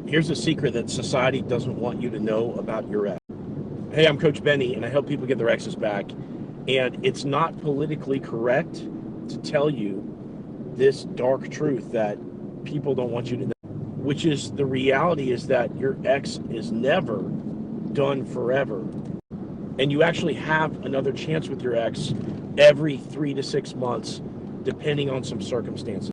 Here's a secret that society doesn't want you to know about your ex. Hey, I'm Coach Benny, and I help people get their exes back. And it's not politically correct to tell you this dark truth that people don't want you to know, which is the reality is that your ex is never done forever. And you actually have another chance with your ex every 3 to 6 months, depending on some circumstances.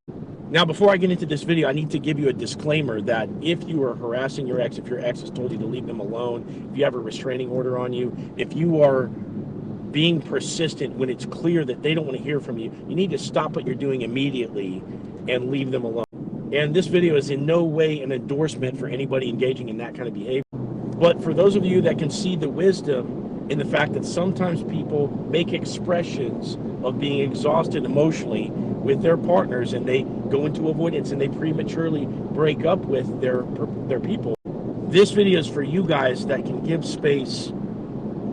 Now, before I get into this video, I need to give you a disclaimer that if you are harassing your ex, if your ex has told you to leave them alone, if you have a restraining order on you, if you are being persistent when it's clear that they don't want to hear from you, you need to stop what you're doing immediately and leave them alone. And this video is in no way an endorsement for anybody engaging in that kind of behavior. But for those of you that can see the wisdom in the fact that sometimes people make expressions of being exhausted emotionally with their partners and they go into avoidance and they prematurely break up with their people, this video is for you guys that can give space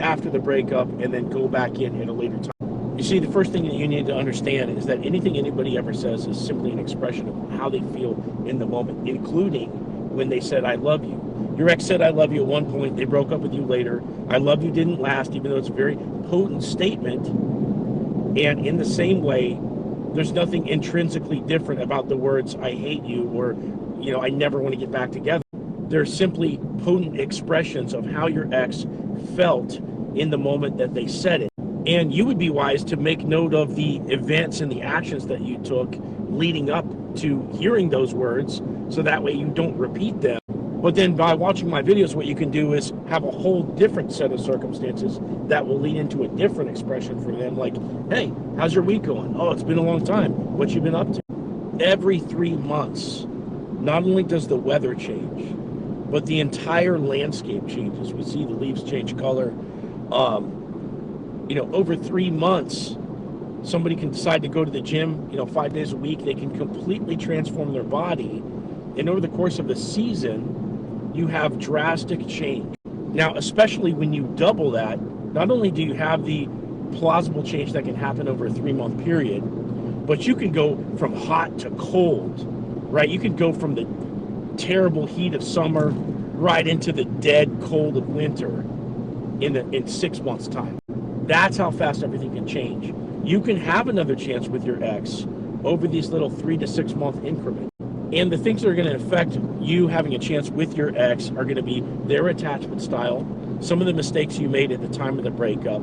after the breakup and then go back in at a later time. You see, the first thing that you need to understand is that anything anybody ever says is simply an expression of how they feel in the moment, including when they said, I love you. Your ex said, I love you at one point. They broke up with you later. I love you didn't last, even though it's a very potent statement. And in the same way, there's nothing intrinsically different about the words, I hate you, or, I never want to get back together. They're simply potent expressions of how your ex felt in the moment that they said it. And you would be wise to make note of the events and the actions that you took leading up to hearing those words, so that way you don't repeat them. But then by watching my videos, what you can do is have a whole different set of circumstances that will lead into a different expression for them. Like, hey, how's your week going? Oh, it's been a long time. What you been up to? Every 3 months, not only does the weather change, but the entire landscape changes. We see the leaves change color. Over 3 months, somebody can decide to go to the gym, 5 days a week. They can completely transform their body. And over the course of a season, you have drastic change. Now, especially when you double that, not only do you have the plausible change that can happen over a 3-month period, but you can go from hot to cold, right? You can go from the terrible heat of summer right into the dead cold of winter in 6 months' time. That's how fast everything can change. You can have another chance with your ex over these little 3 to 6 month increments. And the things that are going to affect you having a chance with your ex are going to be their attachment style, some of the mistakes you made at the time of the breakup,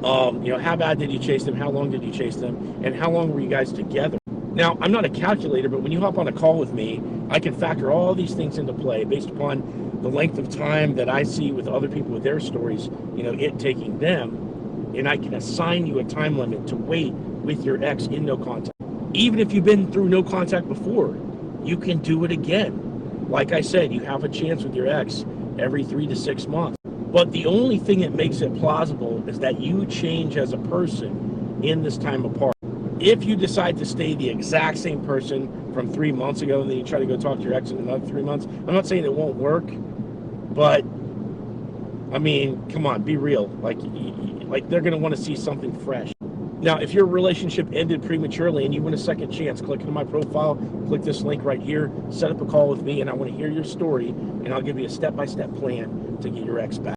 how bad did you chase them, how long did you chase them, and how long were you guys together? Now, I'm not a calculator, but when you hop on a call with me, I can factor all these things into play based upon the length of time that I see with other people with their stories, it taking them, and I can assign you a time limit to wait with your ex in no contact. Even if you've been through no contact before, you can do it again. Like I said, you have a chance with your ex every 3 to 6 months. But the only thing that makes it plausible is that you change as a person in this time apart. If you decide to stay the exact same person from 3 months ago and then you try to go talk to your ex in another 3 months, I'm not saying it won't work, but come on, be real. Like they're going to want to see something fresh. Now, if your relationship ended prematurely and you want a second chance, click on my profile, click this link right here, set up a call with me, and I want to hear your story, and I'll give you a step-by-step plan to get your ex back.